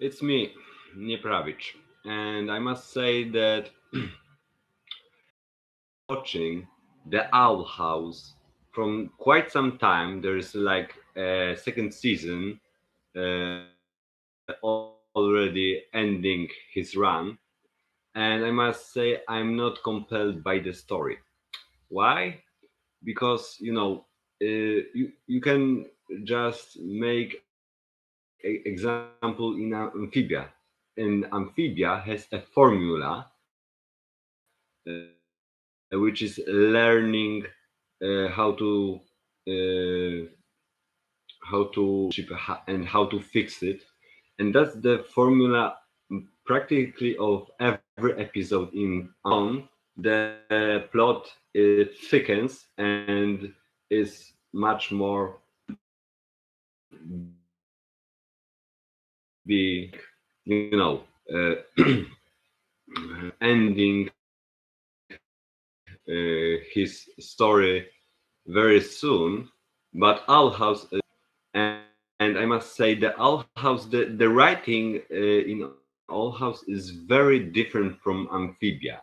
It's me, Niepravich, and I must say that watching The Owl House from quite some time. There is like a second season already ending his run, and I must say I'm not compelled by the story. Why? Because you can just make example in amphibia. And amphibia has a formula which is learning how to ship and how to fix it, and that's the formula practically of every episode in on. The plot thickens and is much more big, ending his story very soon. But Owl House, and I must say, the Owl House, the writing in Owl House is very different from Amphibia.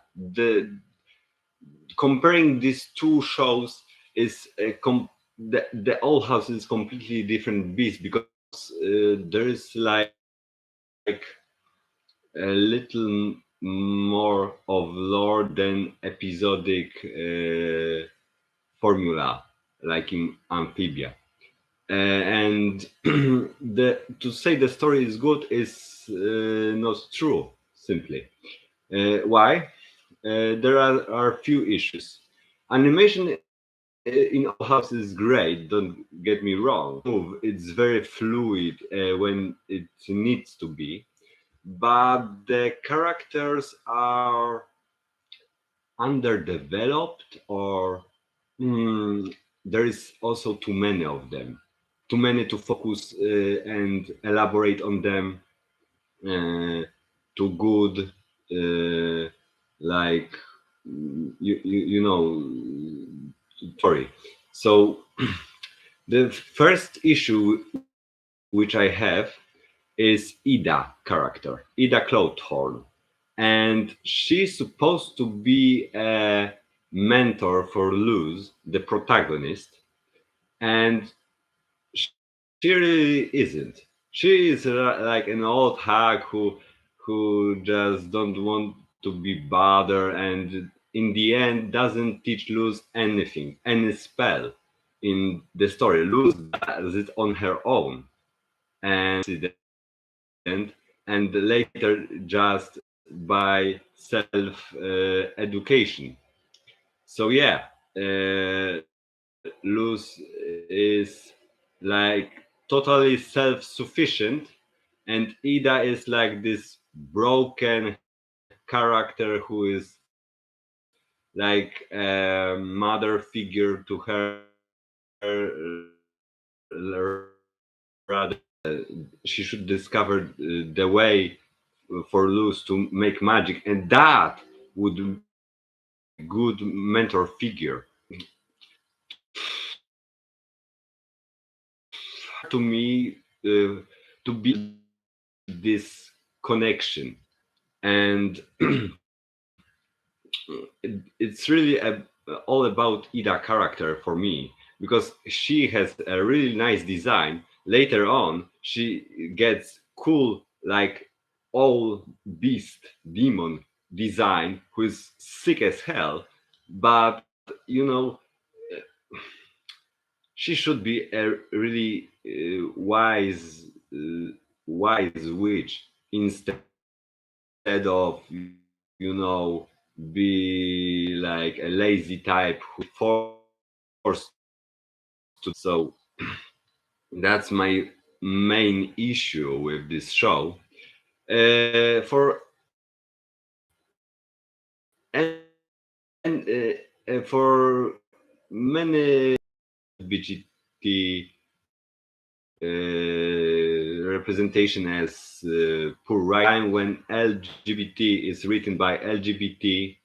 Comparing these two shows is the Owl House is completely different beast because there is like a little more of lore than episodic formula like in Amphibia. And to say the story is good is not true. Simply, why? There are few issues. Animation in All House is great. Don't get me wrong. It's very fluid when it needs to be, but the characters are underdeveloped, or there is also too many of them, too many to focus and elaborate on them too good, like you know story. So the first issue which I have is Ida character, Ida Cloudhorn, and she's supposed to be a mentor for Luz, the protagonist, and she really isn't. She is like an old hag who just don't want to be bothered, and in the end doesn't teach Luz anything, any spell in the story. Luz does it on her own, and accident, and later just by self education. So yeah, Luz is like totally self-sufficient, and Ida is like this broken character who is like a mother figure to her, rather she should discover the way for Luz to make magic, and that would be a good mentor figure. Hard to me to build this connection, and it's really all about Ida character for me, because she has a really nice design. Later on she gets cool, like all beast demon design, who is sick as hell, but she should be a really uh, wise witch instead of be like a lazy type who is forced to do things. So that's my main issue with this show. For for many LGBT representation as poor writing. When LGBT is written by LGBT,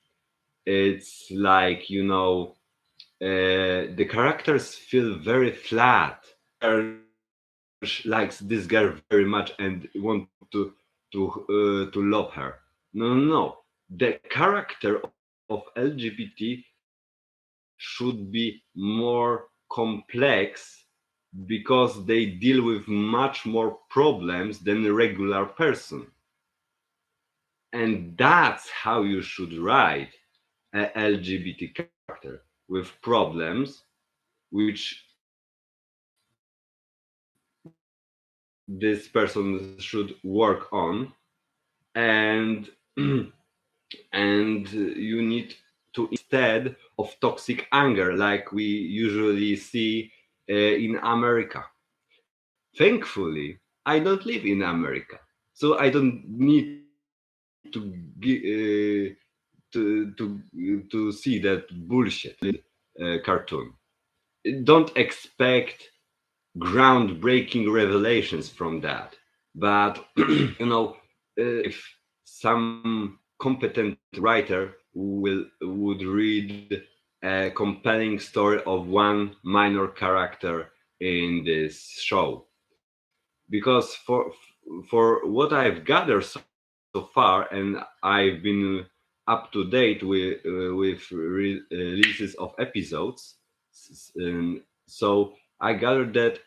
it's like the characters feel very flat. Likes this girl very much and want to love her. No, no, no. The character of LGBT should be more complex because they deal with much more problems than a regular person. And that's how you should write a LGBT character with problems which this person should work on, and and you need to, instead of toxic anger like we usually see in America. Thankfully, I don't live in America, so I don't need to see that bullshit cartoon. Don't expect groundbreaking revelations from that, but if some competent writer would read a compelling story of one minor character in this show, because for what I've gathered so far, and I've been up to date with releases of episodes, so I gathered that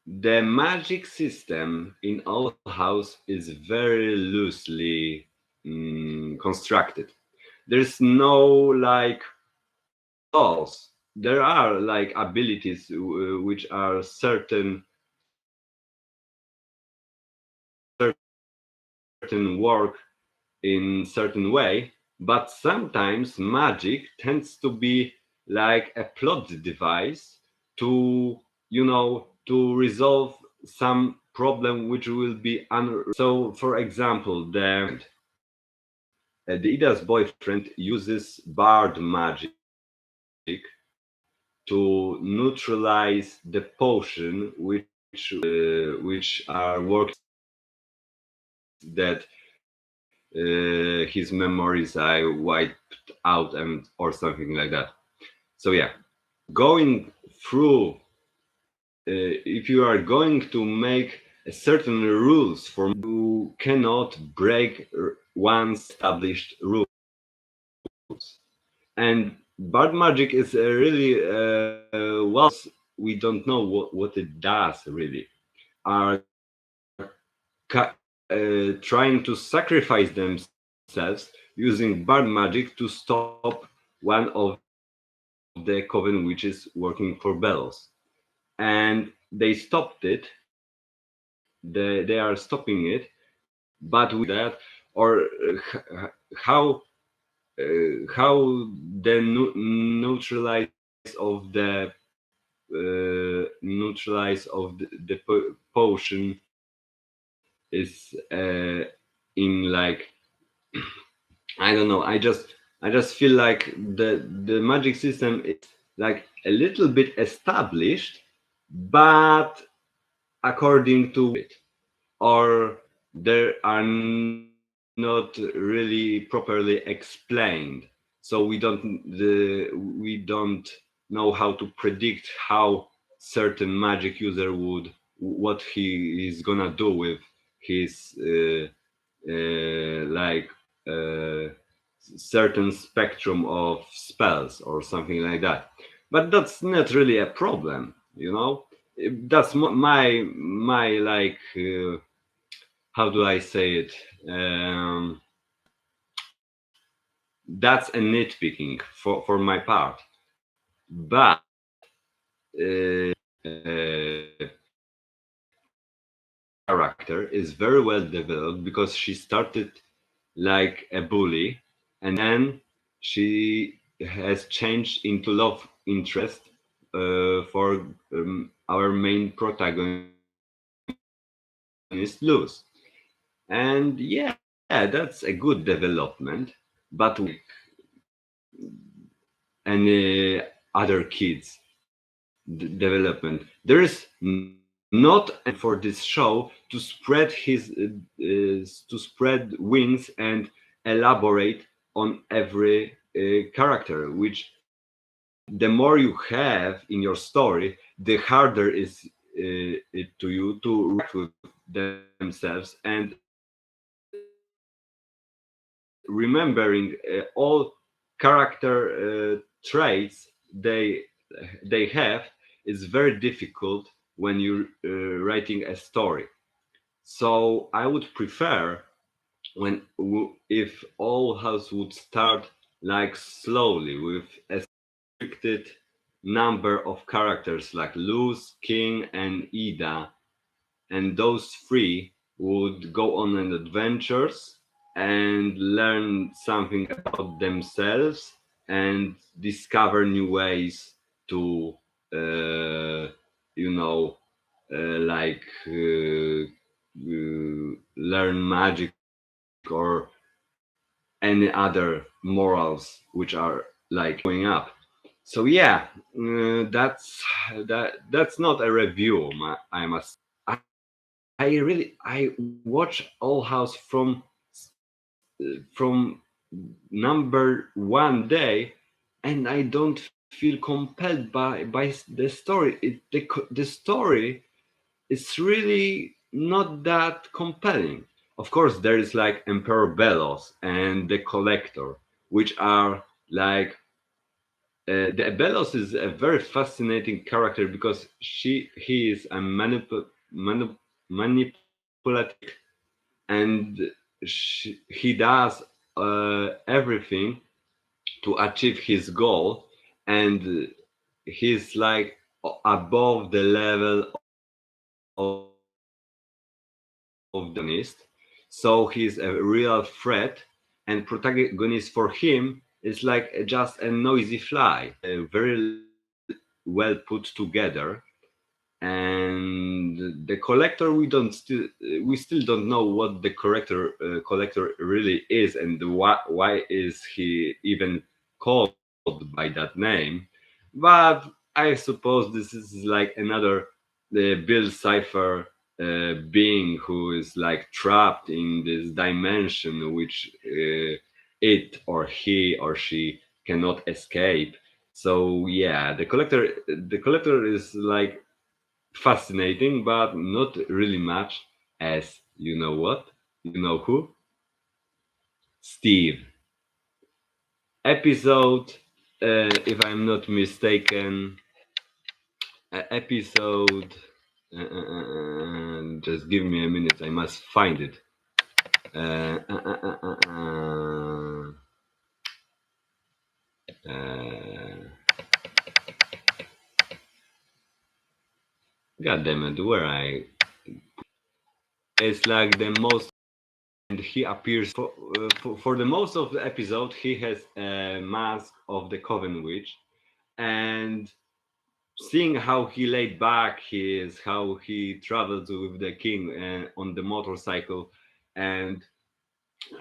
the magic system in Owl House is very loosely constructed. There's no like laws. There are like abilities which are certain work in certain way, but sometimes magic tends to be like a plot device to to resolve some problem which will be so for example the Ida's boyfriend uses bard magic to neutralize the potion which are working that his memories are wiped out and or something like that. So yeah, going through if you are going to make a certain rules for, you cannot break once established rules. And bard magic is really well, we don't know what it does really. Are trying to sacrifice themselves using bard magic to stop one of the coven witches working for Bellows. And they stopped it. They are stopping it, but we don't know that, or how the neutralize of the potion is in like I don't know. I just feel like the magic system is like a little bit established, but according to it, or there are not really properly explained. So we don't know how to predict how certain magic user would what he is gonna do with his like uh, certain spectrum of spells or something like that. But that's not really a problem, you know. That's my like how do I say it? That's a nitpicking for my part. But character is very well developed because she started like a bully, and then she has changed into love interest for our main protagonist Luz. And yeah, that's a good development, but like any other kids development, there is not for this show to spread to spread wings and elaborate on every character, which the more you have in your story, the harder is it to you to react with themselves and remembering all character traits they have is very difficult when you're writing a story. So I would prefer if all house would start like slowly with a restricted number of characters like Luz, King, and Ida, and those three would go on an adventures and learn something about themselves and discover new ways to you know like learn magic or any other morals which are like growing up. So yeah, that's not a review. I must. I watch All House from number 1 day, and I don't feel compelled by the story. The story is really not that compelling. Of course, there is like Emperor Belos and the Collector, which are like the Belos is a very fascinating character because he is a manipulative, and he does everything to achieve his goal, and he's like above the level of the protagonist, so he's a real threat, and protagonist for him is like just a noisy fly, very well put together. And the collector, we still don't know what the collector really is, and why is he even called by that name. But I suppose this is like another Bill Cipher being who is like trapped in this dimension which it or he or she cannot escape. So yeah, the collector is like fascinating, but not really much as you know what? You know who? Steve. Episode, if I'm not mistaken, episode. Just give me a minute. I must find it. Uh, uh, uh, uh, uh, uh, uh, God damn it! Where I? It's like the most, and he appears for the most of the episode. He has a mask of the Coven Witch, and seeing how he laid back he is, how he travels with the king on the motorcycle, and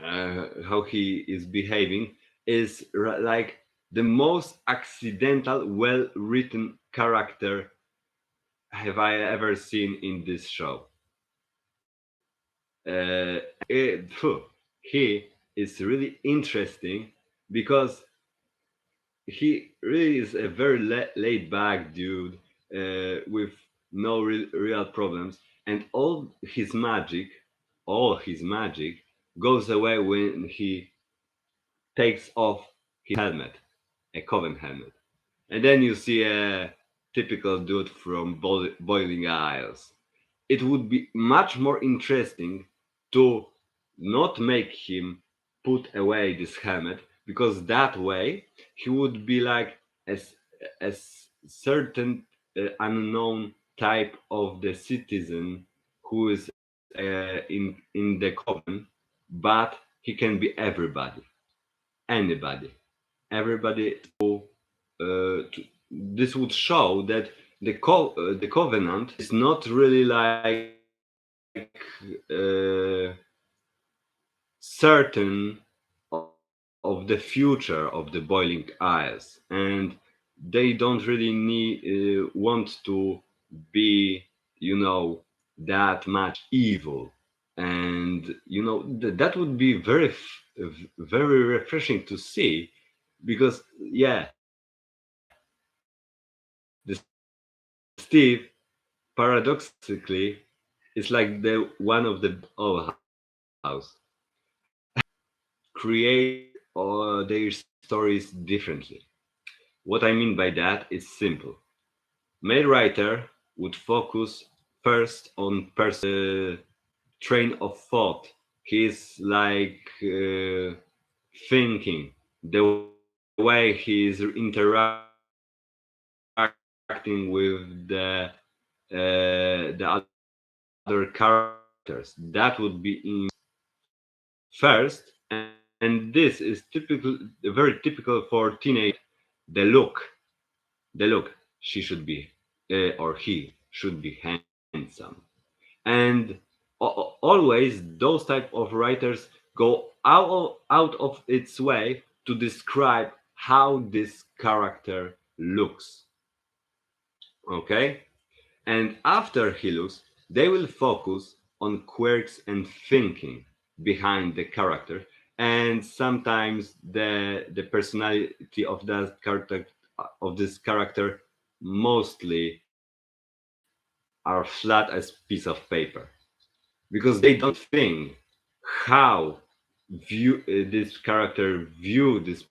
how he is behaving is like the most accidental, well written character have I ever seen in this show. He is really interesting because he really is a very laid back dude with no real problems, and all his magic goes away when he takes off his helmet, a coven helmet, and then you see a typical dude from Boiling Isles. It would be much more interesting to not make him put away this helmet, because that way he would be like a certain unknown type of the citizen who is in the coven, but he can be everybody, anybody, everybody. So this would show that the covenant is not really like certain of the future of the Boiling Isles, and they don't really want to be, that much evil. And that would be very refreshing to see, because yeah, the Steve, paradoxically, is like the one of the old house. create their stories differently. What I mean by that is simple. Male writer would focus first on train of thought. He's like thinking, the way he's interacting with the other characters. That would be in first, and this is very typical for teenagers. The the look. She should be, or he should be handsome, and always those type of writers go out of its way to describe how this character looks. Okay, and after he looks, they will focus on quirks and thinking behind the character, and sometimes the personality of that character, of this character, mostly are flat as piece of paper, because they don't think how this character view this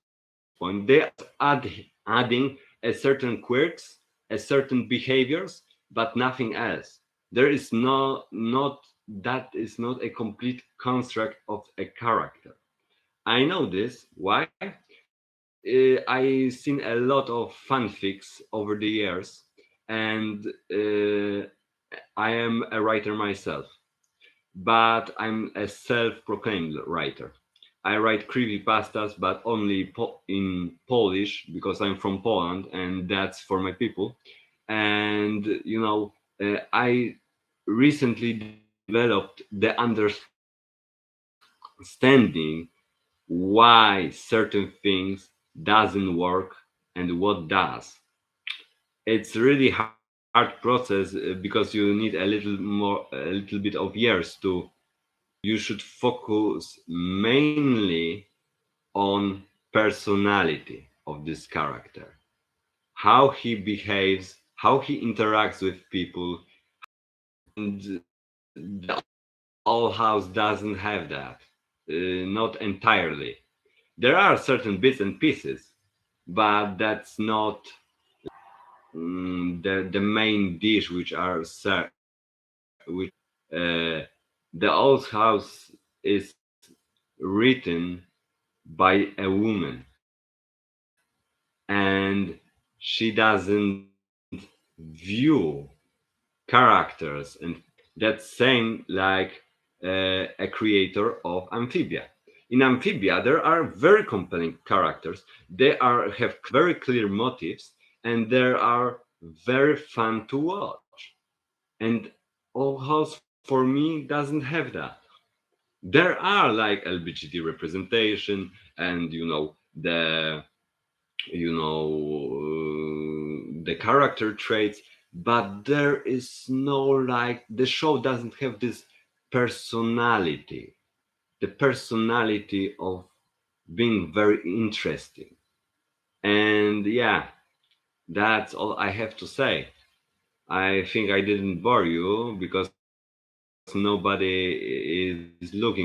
point. They are adding a certain quirks, a certain behaviors, but nothing else. There is not that is not a complete construct of a character. I know this. Why? I seen a lot of fanfics over the years, and I am a writer myself, but I'm a self-proclaimed writer. I write creepypastas, but only in Polish because I'm from Poland, and that's for my people. And I recently developed the understanding why certain things doesn't work and what does. It's really hard process because you need a little bit of years to. You should focus mainly on personality of this character, how he behaves, how he interacts with people, and the All House doesn't have that, not entirely. There are certain bits and pieces, but that's not the main dish which are uh, the Old House is written by a woman, and she doesn't view characters and that same like a creator of Amphibia. In Amphibia, there are very compelling characters. They are have very clear motives, and they are very fun to watch. And All House for me doesn't have that. There are like LGBT representation, and the character traits, but there is no like the show doesn't have this personality, the personality of being very interesting. And yeah, that's all I have to say. I think I didn't bore you because nobody is looking